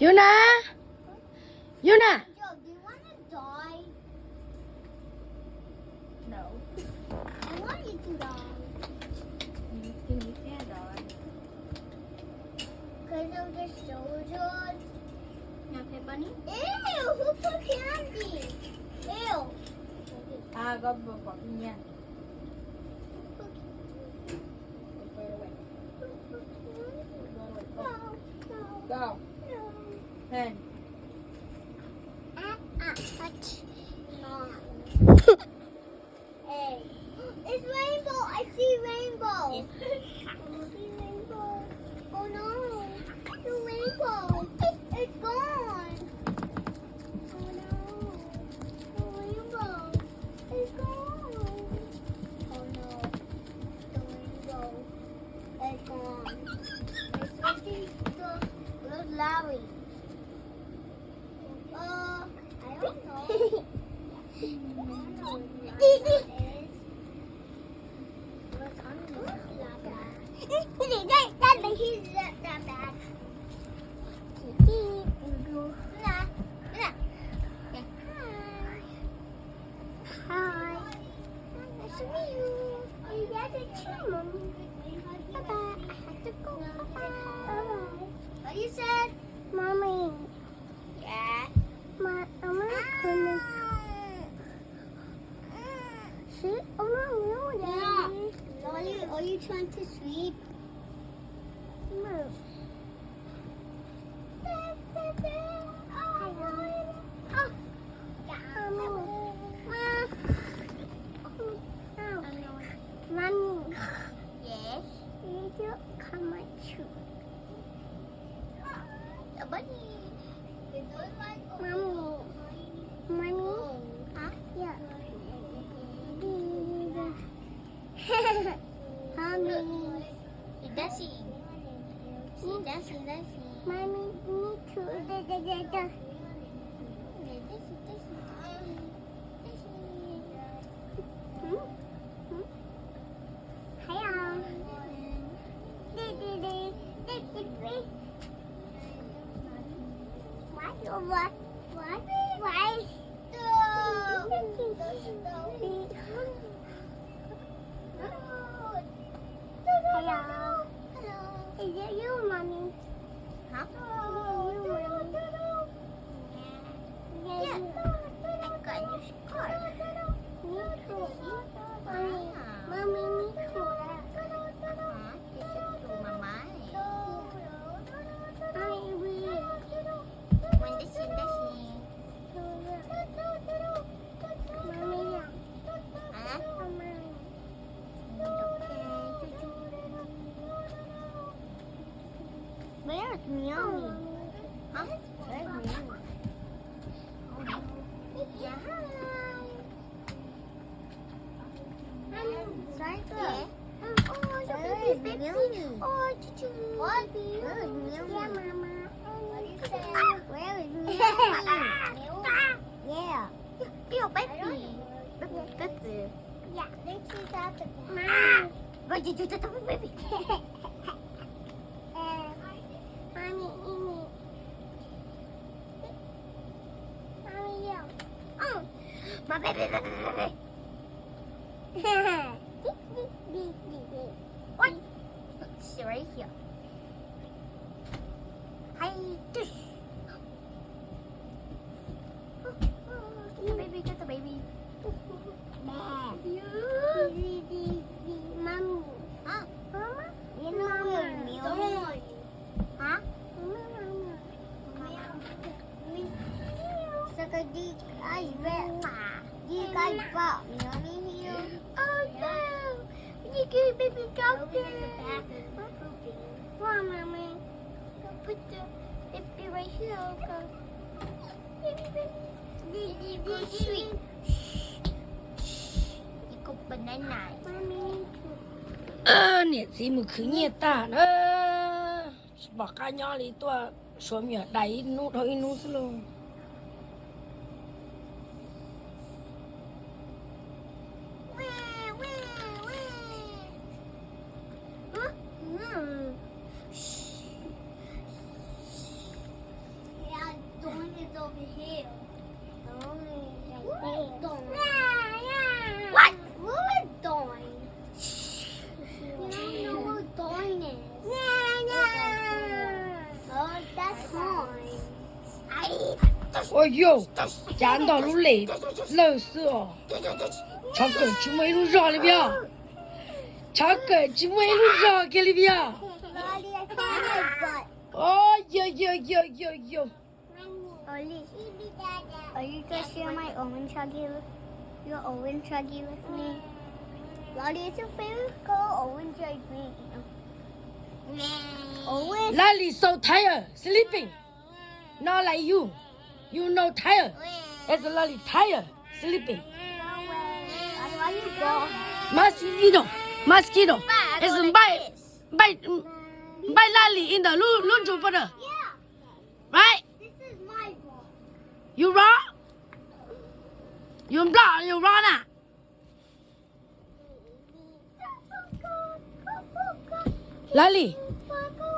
Yuna! Yuna! Joe, do you want to die? No. I want you to die. You can't die. Because of the soldiers. Now, okay, bunny? Ew, who put candy? Ew. Go bỏ pin nha. No, no, Go. no. Hey. No. Hey. It's rainbow. I see rainbow. I see rainbow. Oh no. The rainbow. It's gone. Oh no. The rainbow. It's gone. Oh no. The rainbow. It's gone. It's like the Larry. I don't know. I don't know what that is. What's on this lava? He's that bad. Hi. Nice to meet you. You got a chum. Bye-bye. I have to go. Bye-bye. What you said? Mommy. Yeah? I'm not coming. See? Oh, no, Daddy. Lolly, are you trying to sleep? No. Mommy. Yes? You come at you. A bunny. Mommy. Mommy. Huh? Yeah. Mommy. He's dancing. She's dancing. Mommy, me too. What? Why? Hello. Is it you, Mommy? Huh? Is it you, Mommy? Yeah. I got your scarf. Me too. Mommy, me too. Huh? This is to Mama. Mommy, weird. When dashing. Mommy, yeah. Huh? Mommy. Where's Meowmy? Huh? Where's Meowmy? Yeah. Right there. Oh, so baby. Oh, choo. What? Where is Meowmy? Yeah, Mama. What do you say? Where is Meowmy? Yeah. Your baby. Baby. Yeah. Think she's out the back. Why did you do that to my baby? Mommy, Mommy, yeah. Oh, my baby. What? She's right here. Hi, tush. Get the baby. You. Mommy. Huh? Mama? You know where Meow is? Huh? Saka di ay di kay pa Meow. Oh no! You give baby doctor. Come on, Mommy. Put the baby right here. Go sweet. Go banana. Mommy. เนี่ยสิมือคือเงียตาบอกกาย่อลีตัวสวมเหยื่อใดนู้เท่าอีนู้สโล Mommy, What? What is doing? You don't know what doing is. Oh, that's fine. 哦哟，见到路累，累死哦！这个去没路绕里边，这个去没路绕给里边。 Lolly, I found my butt. 哦哟哟哟哟哟！ Lolly, are you gonna share my oven chuggy with your oven chuggy with me? Lolly, is your favorite color oven chuggy? Oven. Lolly so tired, sleeping. Not like you. You no tired. It's Lolly tired, sleeping. Why you go? Mosquito, mosquito. It's bite Lolly in the lunch over there. Yeah. Right? This is my ball. You wrong? You wrong, you wrong ah. Lolly,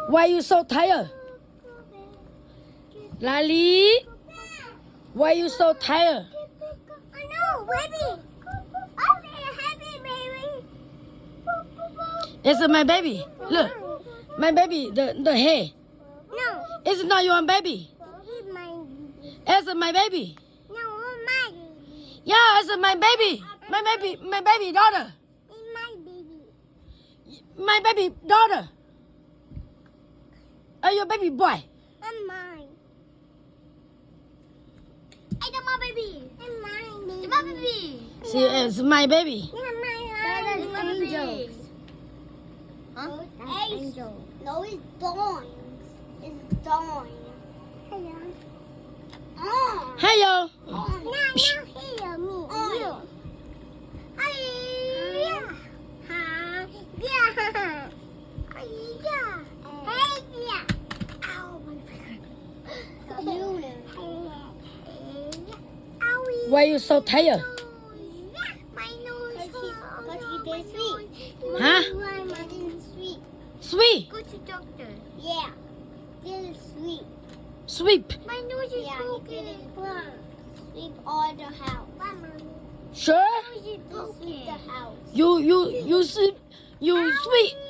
why you so tired? Lolly, why you so tired? I know, baby. I'm happy, baby. It's my baby. Look, my baby, the hair. No, It's not your baby. he's my. It's my baby. No, my baby. Yeah, it's my baby. My baby daughter. It's my baby. My baby daughter. Your baby boy. I'm mine. Hey, that's my baby. It's mine, baby. It's my baby. See, it's my baby. Yeah, mine. Angels. Huh? Angels. No, it's Dawn. It's Dawn. Hello. Oh. Hey yo. Now, hear me. You. Hey. Hi. Yeah. Hey. Yeah. Hey. Yeah. Ow, my finger. Yuna. Owie. Why you so tired? My nose. Because he did sweet. Huh? My is sweet. Sweet. Go to doctor. Yeah. This is sweet. Sweep. My nose is broken. Sweep all the house. Sure. Sweep the house. You sweep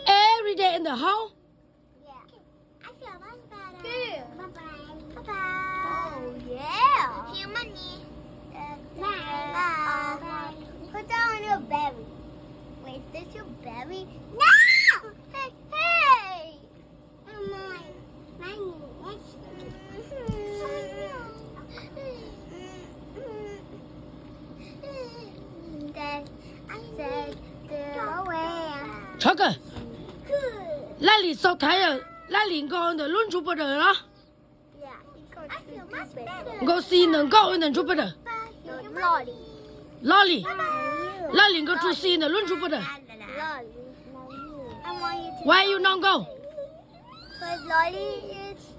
every day in the house. Yeah. I feel much better. Good. Bye-bye. Bye-bye. Oh, yeah. Here, money. Bye. Put that on your belly. Wait, this your belly? No! Hey, hey! Oh, mine. Mine. Dad, I said go away. 这个， Good. 那里 so tired，那里高的lunch不得了， Yeah. I feel much better. 我是能高能出不得， Lolly. 哪里？那里个住是能lunch不得 Lolly. I want you to.？Why you not go？ Because Lolly is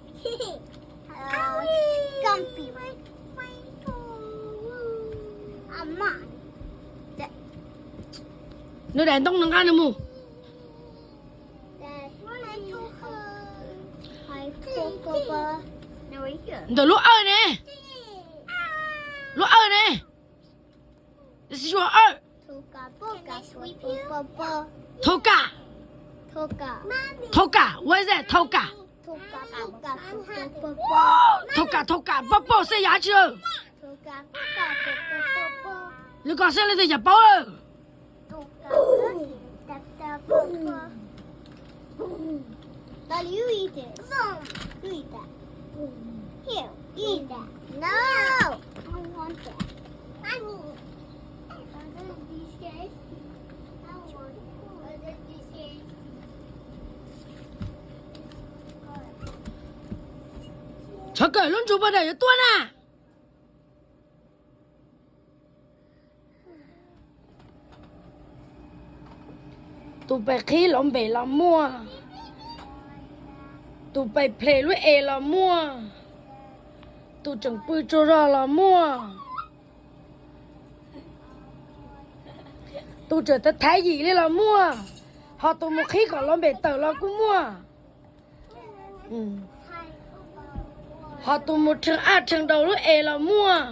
comfy. I'm mine. 你连动能干的么？ No, we're here. 你的路二呢？路二呢？这是我二， 头嘎 头嘎，我也在头嘎，头嘎，宝塞牙齿哦，你讲谁来的牙包哦？ Now you eat it. No. You eat that. Here, eat that. No. I want that. Mommy. Under these stairs. I want under these stairs. 这个lunch不得有多呢？ tụi bay khi lỏng bể là mua tụi bay play với e là mua tụi chẳng bươi cho ra là mua tụi trở tới thái gì lên là mua họ tụi một khi có lỏng bể tờ là cũng mua họ tụi một trường A trường đầu với e là mua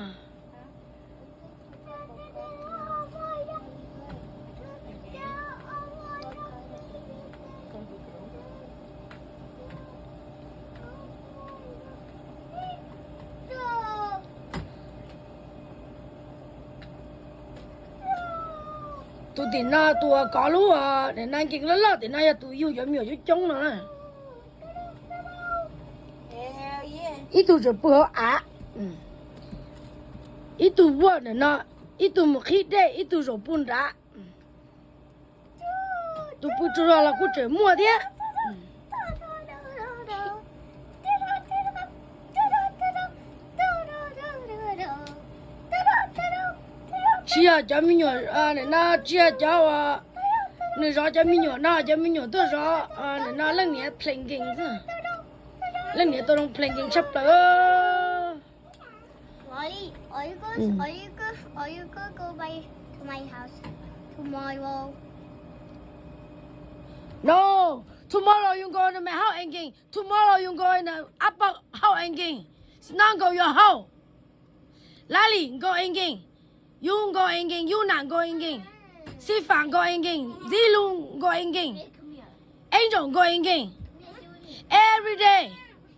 都得那多高路啊，那南京了老的那也都有没有就中了呢， Hell yeah. 一都是不好啊，一都我的那，一都没黑的，一都是不打，都不知道了，我这没的，只要叫民谣啊，那只要叫啊，那啥叫民谣，那叫民谣多少啊，那两年 playing 是，两年都能 playing 差不多。 Lolly, are you gonna go by to my house tomorrow? No, tomorrow you go to my house again. Tomorrow you go in the upper house again. It's not go your house. Lali go again. You go again. Yuna go again. Sifan go again. Zilu go again. Angel go again. Every day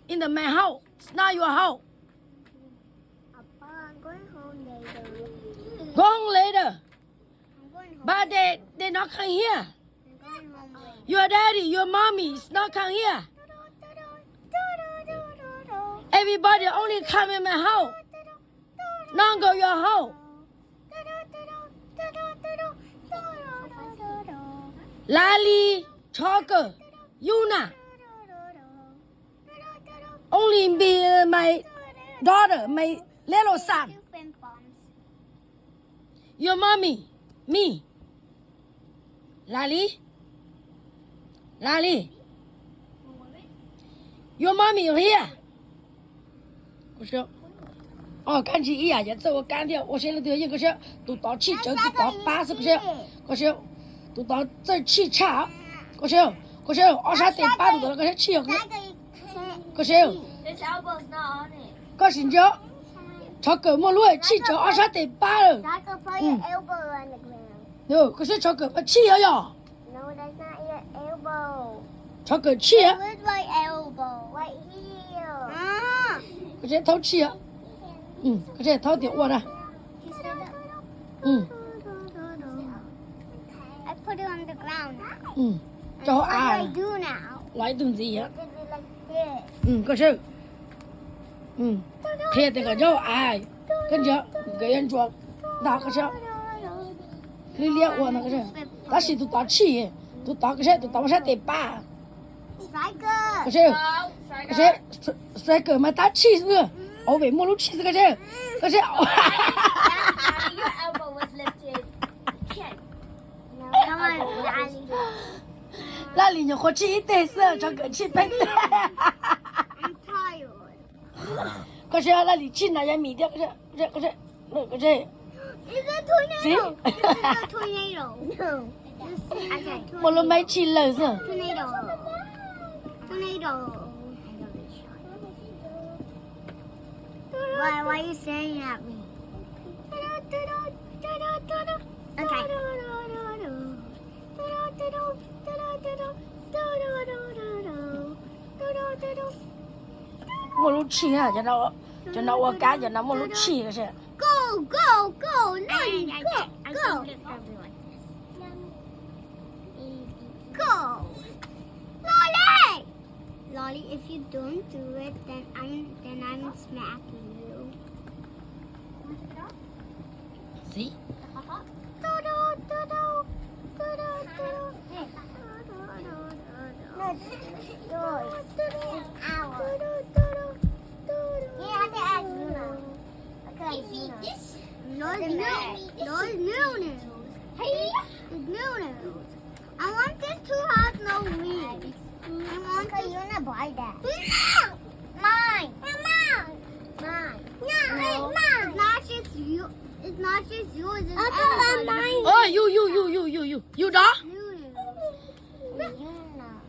in the my house. It's not your house. Papa, I'm going home later. Go home later. I'm going home. But they not come here. I'm going home later. Your daddy, your mommy is not come here. Everybody only come in my house. Not go your house. Lali, Choco, Yuna. Only be my daughter, my little son. Your mommy, me. Lali. Lali. Your mommy here. 可是，哦，赶紧一下就走，我干掉。我现在都一个是都到汽车，都到80个是，可是都到这汽车，可是28度的，可是汽油，可是 This elbow's not on it. 可是就，超过没路汽车28.8了， Saka, put your elbow on the ground. no，可是超过不汽油呀， No, that's not your elbow. 超过汽油， Where's my elbow? Right here. Ah. 可是偷汽油，可是偷点我的， You said that. I put it on the ground now. 就 What do I 啊， do now? 来顿子呀， Did it like this? 可是，贴这个肉哎，跟着个人装，那个是。 你练我那个是，但是都到气，都到个是，都到28， Striker. 可是，可是帅哥嘛打气是，我为没路气是个是，可是， Your elbow was lifted. No, come on, Lolly. 那里就火气一堆是，这个气喷的， I'm tired. 可是那里气那也米的，可是，那个是， It's a tornado. This is a tornado. No. Okay. 没路买气了是， Tornado. Tornado. Why are you staring at me? Okay. Okay. 没路气啊，就那我干，就那没路气个是， Go, go, go, Lolly, go, go. Go. Lolly! Lolly, if you don't do it, then I'm smacking you. see， No, it's yours. It's ours. You have to ask Yuna. Okay, Yuna. No, it's new. No, it's new. It's new. I want this to have no wings. I want to Yuna buy that. No! Mine. Mine. No, mine. It's not just you. It's not just yours. It's everybody's. 哦，有的， Yuna.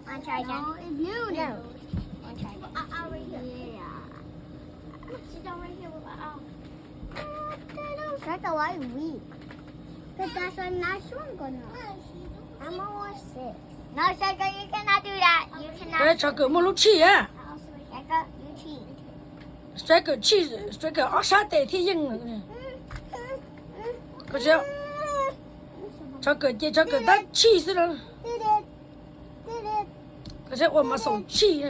Want to try that? No, it's Yuna. Want to try that? Right here. Yeah. Sit down right here with my arm. That's a lot of weak. Because that's what I'm not sure. I'm almost 6. No, Shaka, you cannot do that. You 可 cannot. 是这个没路气啊， Shaka, you cheat. 这个气，这个28代替硬了，可是。这个他气死了，可是我们手气。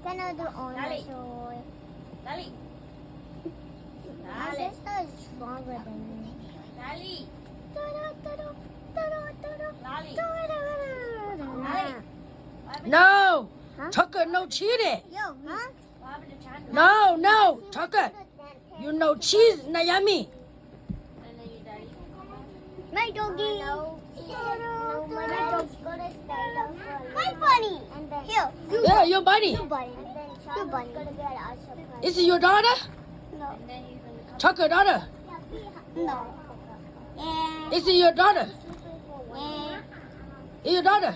Gonna do on my soul. Lali. My sister is stronger than me. Lali. No, 这个 no cheating. Yo, huh? No, 这个 you no cheese, Naomi. My doggy. My bunny. Here. Yeah, your buddy. You bunny. You bunny. Is it your daughter? No. 这个 daughter. No. Yeah. Is it your daughter? Yeah. Is your daughter?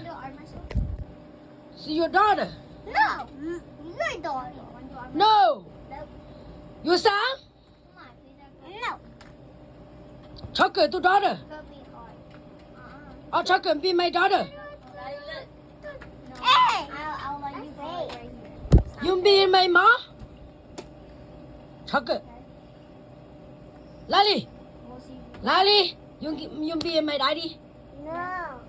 Is your daughter? No. Your daughter. No. Your son? No. 这个 your daughter. Oh, 这个 be my daughter. Hey. I'll let you go right here. You be my mom? 这个 Lali, you be my daddy? No.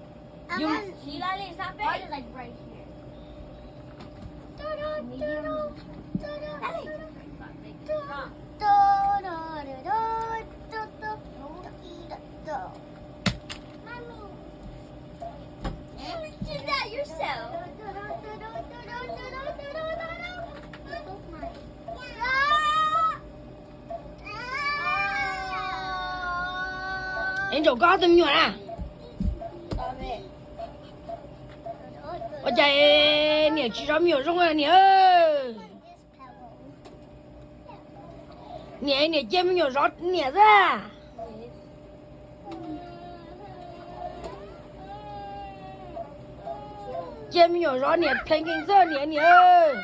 You- See, Lali, stop it. Like right here. You did that yourself. Angel có tụi nhỏ à? Stop it. Ở đây nè chỉ cho nhiều rong à nè ơi. Nè chém nhiều rót nè ra. Chém nhiều rót nè thành kinh sơ nè ơi.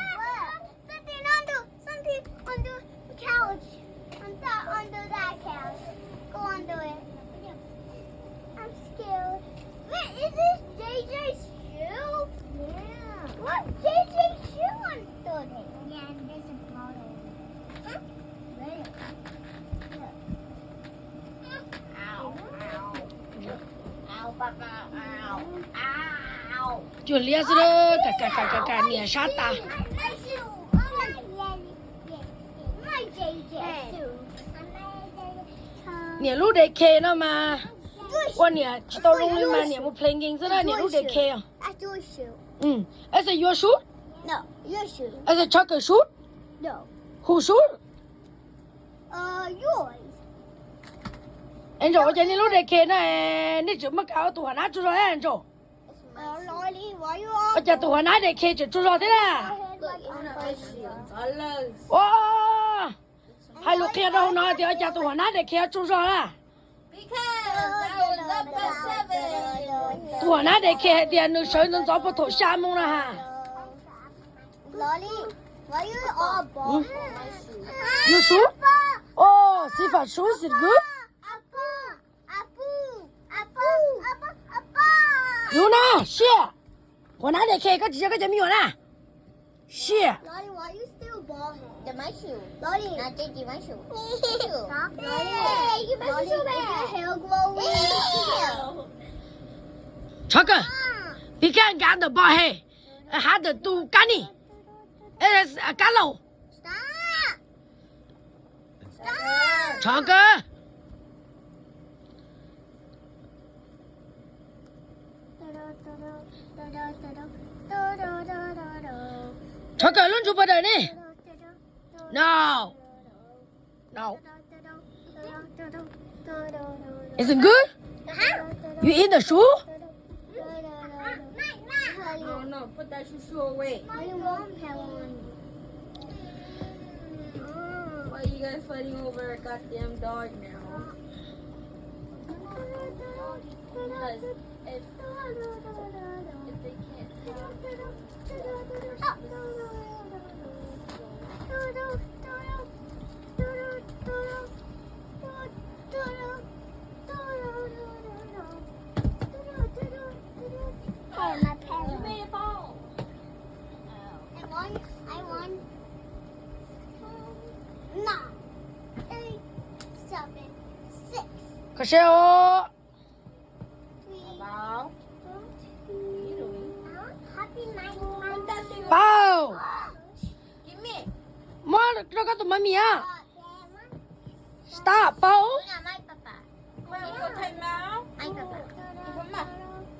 Something under the couch. Under that couch. Go under it. I'm scared. Wait, is this JJ's shoe? Yeah. What? JJ's shoe under it? Yeah, and there's a bottle. Huh? Where? Ow, ow. Ow, Papa, ow. Ow. Chuẩn lia sơ cả nè sát ta. My shoe. My JJ shoe. Nè lúc đấy kê nó mà. Ủa nè chỉ tao rong lên mà nè một playing game sơ nè lúc đấy kê à. That's your shoe. Is it your shoe? No, your shoe. Is it Chuck's shoe? No. Whose shoe? Yours. Anh rồi cho nên lúc đấy kê nó nè chỉ mắc áo tủ hả chú rồi anh rồi. Lolly, why you Ở all? nhà tủ hả để kê chú rồi thế là. Look, it's my shoe. Wow. Hai lúc kê đâu nói thì ở nhà tủ hả để kê chú rồi à. Because I was up at 7. Tủ hả để kê thì nữ sợi nó gió bắt thổ xa mông là hả. Lolly, why you all bald on my shoe? Your shoe? Oh, see if our shoes is good. Yuna, shit. When I kê có chỉ có chấm nhiều nè. Shit. Lolly, why you still bald head? They're my shoe. Lolly. Not JJ, my shoe. Stop. Lolly. Hey, you messed your hair glowing. Chuck, bị cái gắn được bao hè. Hát được tu cá nì. Cá lẩu. Stop. Chuck. Chuck, luôn chụp vào đây nè. No. No. Is it good? You eat the shoe? No, put that shoe away. My mom had one. Why are you guys fighting over a goddamn dog now? Because if they can't Oh, my parents. You made it fall. And why I won. 9, 8, 7, 6, 可是哦， 3, Bảo. 2, happy 99. 包， Give me. 妈，这个怎么米啊？Stop，包， My papa. Mày có thầy máu. My papa. Không mà.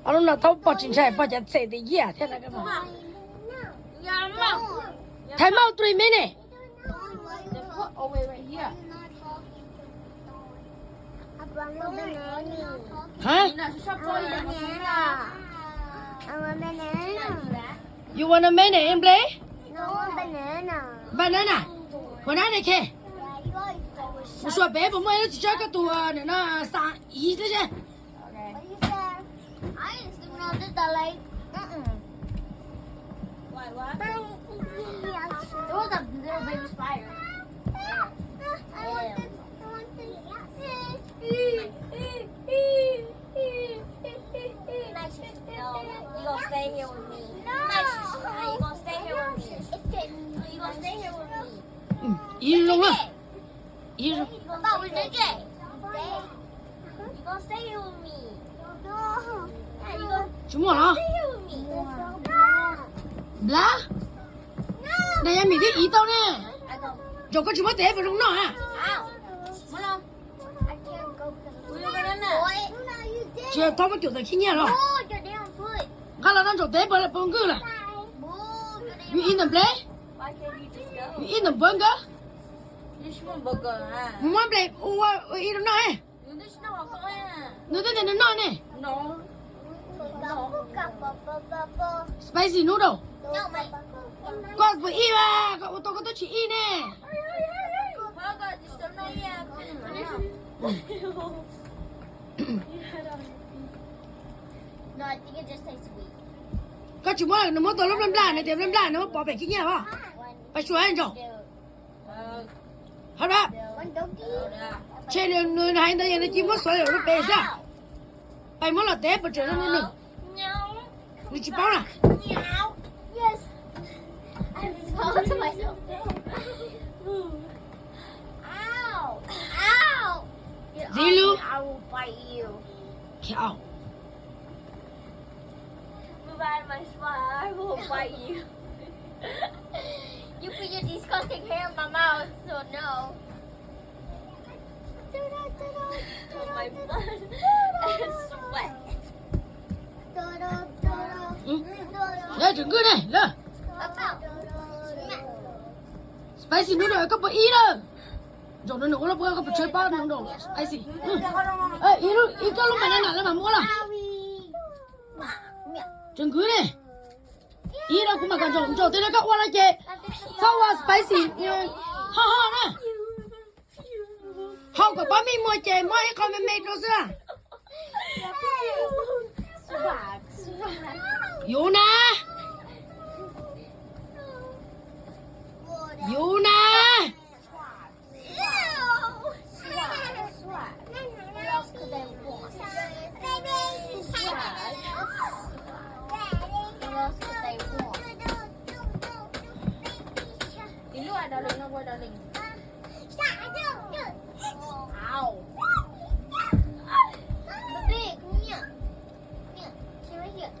阿龙那头包进来，包进菜的叶，天那个嘛， Nhà mà. 太毛对面呢， Then put over right here. 哈 Yuna, susah po yan. Yuna.？You want a minute and play? Banana. Banana，我拿来看。我说白不买了几这个多呢？那3、1这些。 Okay. What you say? I just know this the like. What? There was a little baby spider. I want this. I want this. No, you gonna stay here with me. No, you gonna stay here with me. You gonna stay here with me. 1笼了，1笼。 Papa, where's JJ? You gonna stay here with me. No. Yeah, you gonna 什么了？ stay here with me. 啦？那也没得1刀呢， I go. 这个怎么带不中呢？ Ow. Mula. I can't go Where you gonna? Boy. No, you did. 这他们就是听见了， Oh, your damn foot. 看了那就带不了半个了。 Move your damn You in the play? Why can't you just go? You in the bunker? You just want burger, huh? Muốn play? Ủa, in the night? You just know I'm going. Nó tới đây nó nói nè, No. spicy noodle. No, my. Con vừa y à, tôi có tôi chỉ y nè. Burger, just don't know yet. No, I think it just tastes sweet. Có chúng nó mới tôi lúc làm này thì làm nó bỏ bẻ cái nhà vào. Phải xuống ăn rồi. Hả đó? One doggy. Trên người này đây nó chỉ mất xoay rồi nó bẻ ra. Phải mất là té vào trời nó nữa. No. Nó chỉ bảo là Meow. Yes. I swallowed to myself. Ow. Ow. gì luôn. I will bite you. Kẹo. Goodbye, my smile. I will bite you. You put your disgusting hair in my mouth, so no. My blood and sweat. Đây đừng cứ này, đây. Spicy noodle có bỏ y đâu. Rồi nó nấu là bữa có bỏ chơi bao nó đồ spicy. Ê, y có lúc mày đang là mua là. Đừng cứ này. Y đâu cũng mà cần rồi tới đó các qua lại kệ. Sao qua spicy ha ha nè. Không có bấm mi mua chè mua hay không mày đâu xưa. Yuna. Yuna. What else could they want? What else could they want? You know I darling, no more darling. Ow. Baby, come here. Here, sit right here.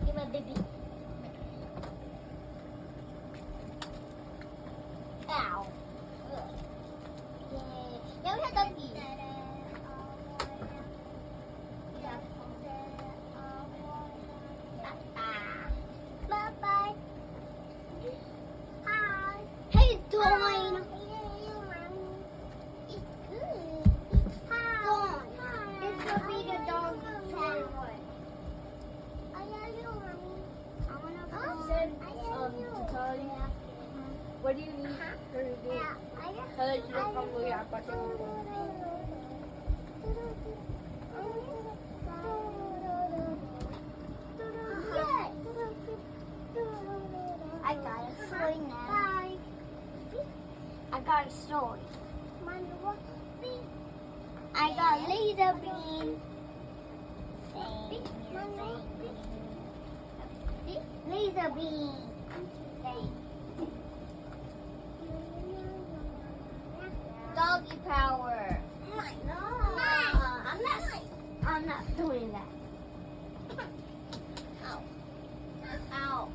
Give my baby. Ow. Kéo theo tao gì? Bye bye. Hi. How you doing? Hi. This will be the dog food. What do you need her to do? Tell her to come with your phone. I got a story now. I got a story. I got laser beam. Laser beam. Hey. Doggy power. No. I'm not doing that. Ow. Ow.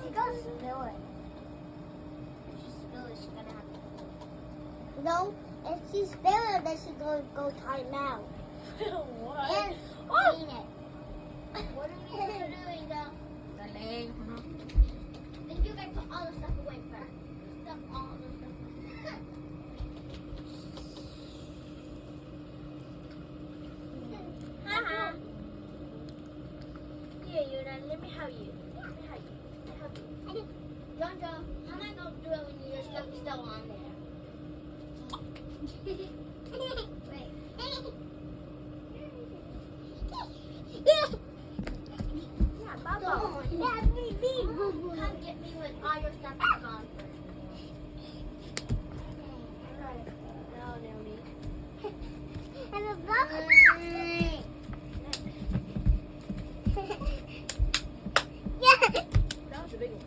She got to spill it. If she spill it, she's gonna have to. No, if she spill it, then she's gonna go time out. What? And clean it. What are we doing though? Galing. Then you guys put all the stuff away first. All the stuff. Haha. Here, Yuna, let me help you. Let me help you. Don't go. I'm not gonna do it when your stuff is still on there. Wait. Yeah, Baba. Come get me when all your stuff is gone first. No, Naomi. And a bubble. Yeah. That was a big one.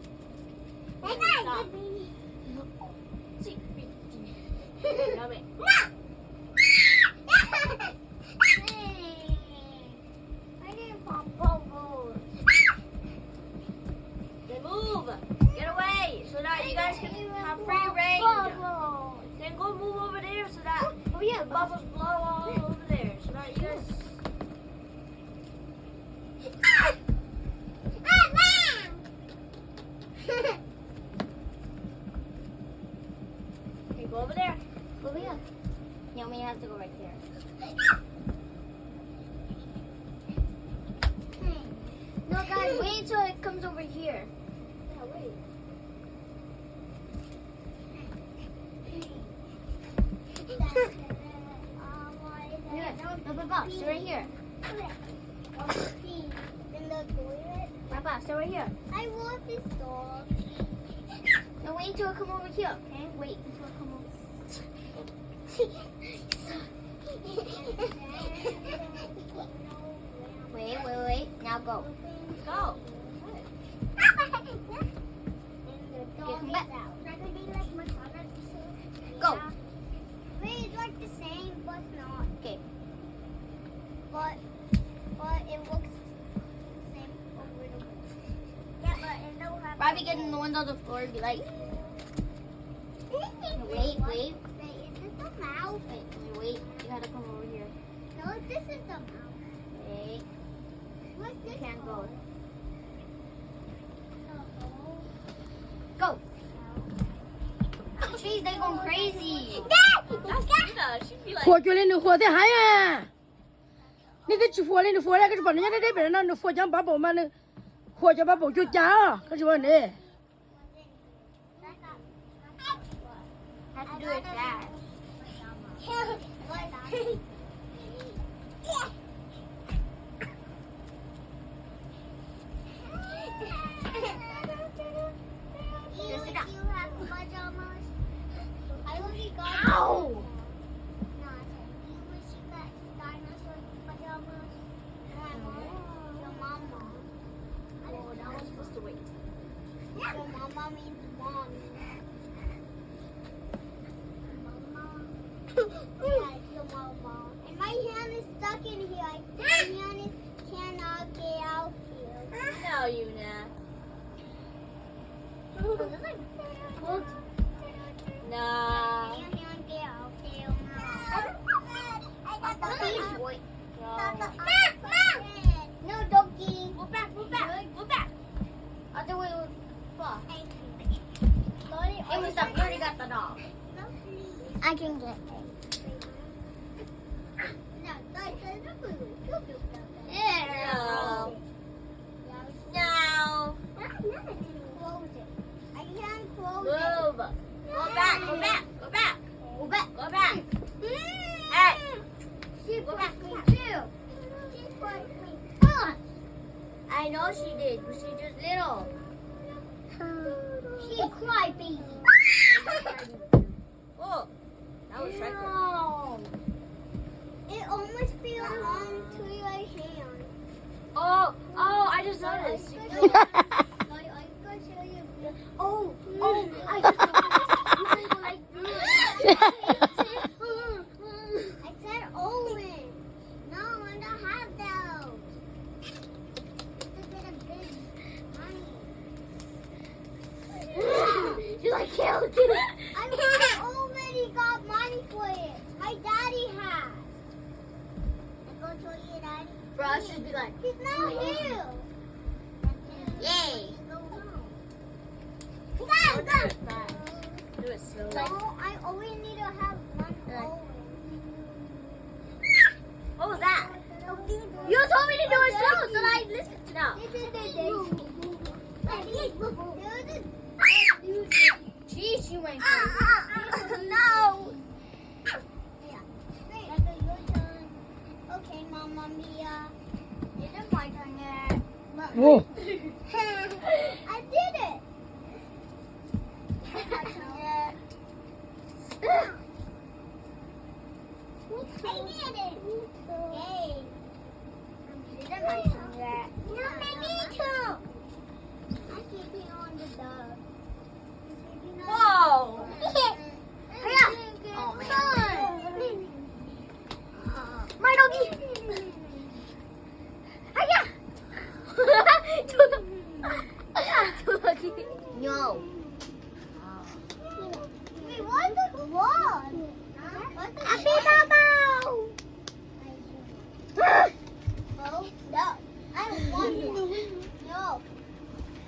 I got Stop. it, baby. See, Naomi. I didn't pop bubbles. Then move. Get away so that you guys can have free range. Bubbles. Then go move over there so that Oh yeah, the bubbles blow all over there. So that you guys. Okay, go over there. Over here. Naomi has to go right there. No, guys, wait until it comes over here. Yeah, wait. No, Papa, stay right here. In the toilet. Papa, stay right here. I want this dog. No, wait until it come over here, okay? Wait until it come over. Wait. Now go. Go. Come back. Go. Wait, it's like the same, but not. Okay. But it looks the same over and over. Yeah, but it don't have. Probably get in the window of the floor and be like, Wait. Wait, is this the mouth? wait, you gotta come over here. No, this is the mouth. Wait, What's you this? can't go. Go. Jeez, they going crazy. That's Yuna. She'd be like, 火就连你火在海呀，你得去火连你火了，可是把人家在这边呢，你火将把宝嘛，那火就把宝就加啊，可是把你。 have to do it fast. Ow! Oh, now we're supposed to wait. Your mama means mom. Yeah, your mama. And my hand is stuck in here. My hand is cannot get out here. No, Yuna. No. Your hand get out here now. I got the Wait. No, donkey. Move back, move back, move back. Other way. It was up. You already got the dog. I can get it. No. No. Close it. I can't close Move. Go back, go back, go back. Go back. Go back. Hey. She Go back, pushed go me back. too. She pushed me. Come on. I know she did, but she's just little. She cried, baby. Oh, that was Striker. No. It almost fell onto your hand. Oh, Oh, I just noticed. Oh, I just noticed. You can go like this. I said Owen. No, I don't have those. It's a bit of big money. She's like, yeah, look at it. I already got money for it. My daddy has. I go to your daddy. For us, she'd be like, He's not here. yay. Do it slowly. No, I always need to have one Owen. What was that? You told me to do it slow, so I listened to now. Jeez, you went crazy. No. Okay, Mama Mia. It's my turn yet. Whoa. I did it. It's my turn yet. I did it. Yay. It's my turn yet. No, me too. I'm sleeping on the dog. Whoa. Oh, man. My doggy. Hiya. Too lucky. No. Wait, what's the wall? Happy Baba. Oh, no. I want that. No.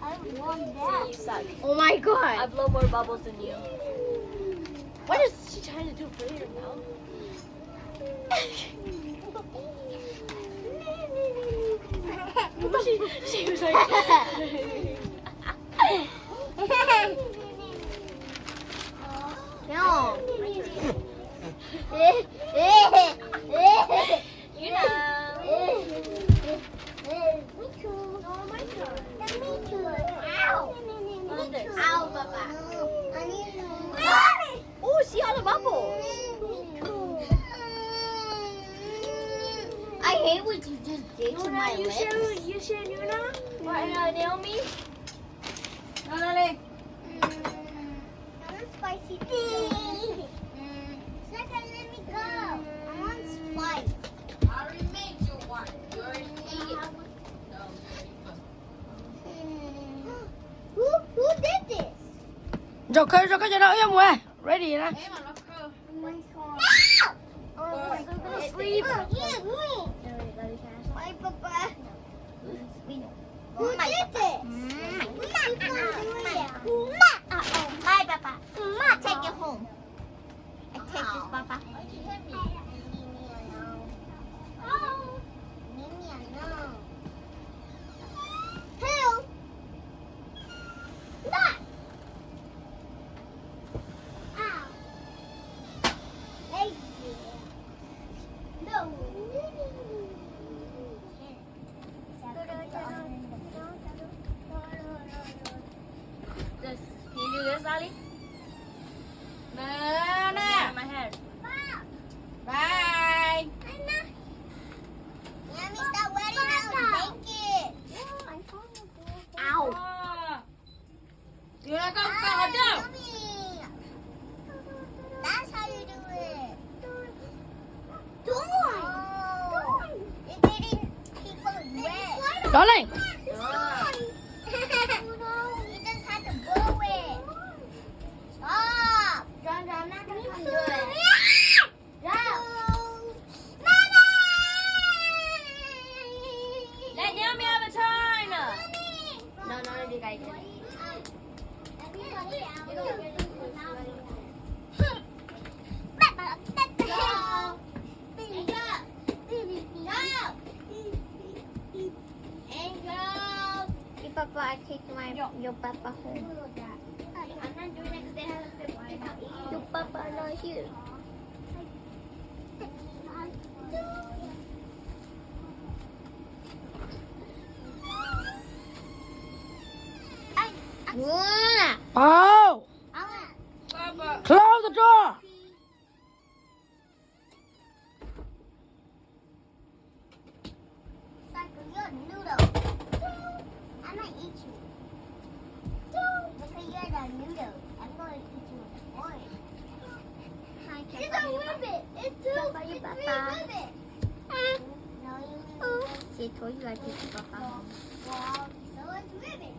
I want that. You suck. Oh my I god. blow more bubbles than you. What is she trying to do for you now? She was like, No. You know. Me too. No, my turn. Me too. Ow. What's this? Ow, Papa. I need to. Oh, see all the bubbles. Me too. I hate what you just did to my lips. You share Yuna? Or Naomi? No, I want spicy too. Second, let me go. I want spice. I already made you one. You already ate it. No, Who did this? rồi khơi rồi có cho nó yêu mùa. Ready nè. Em mà nó khơ. Sleep. My papa. Who did this? My papa. Ma, take it home. I take this, papa. Help! That! Ow! Hey, no! This. Can you do this, Ali? Nè, nè. My hair. Bye. Yummy, stop wetting out the blanket. Ow. Yuna, go down. Yummy. That's how you do it. Don't. It didn't keep on wet. Đó này. You just had to blow it. Stop. John, I'm not going to do it. Mama! Let Naomi have a turn. No, no, you guys get it. Papa, I take your papa home. I'm not doing it because they have a fit. Your papa not here. Oh. Baba. Close the door. Cycle your noodle. Chị thổi ra thì papa home. Wow, so it's ribbon.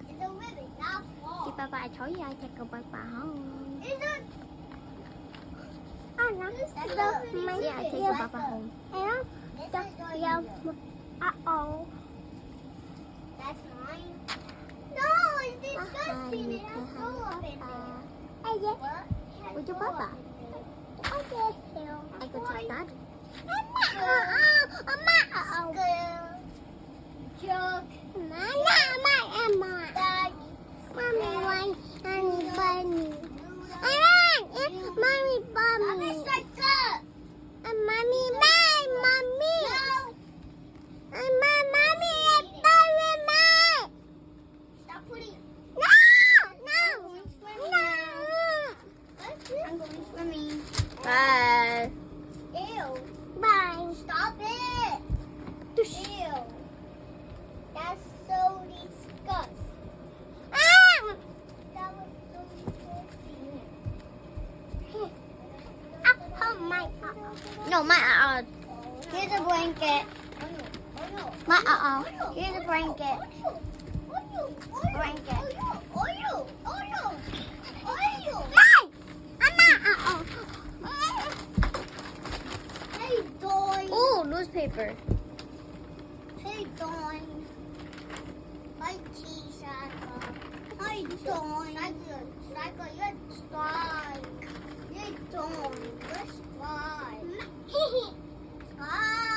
It's a ribbon, not Chị fall. papa thổi ra thì papa home. Is it? À nó mấy giờ thì papa home. Em This đó is your yêu. yellow. That's mine. No, it's disgusting. It has soul up in there. Ai vậy? What? It has Would you soul papa? up in there. Okay. I could take that. Jug. Mommy, why? Honey bunny. Mommy bunny. Shut up. Mommy, my mommy. No. Mommy, bury my. Stop putting. No. I'm going swimming. Bye. Ew. Bye. Stop it. Ew. That's so disgusting. That was so disgusting. No, my Here's a blanket. My Here's a blanket. Blanket. Hey, Dawn. Oh, newspaper. Hey, Dawn. Hi, T-Shaka. Hi, Dawn. Shaka, you're slime. You're Dawn. You're slime. Slime.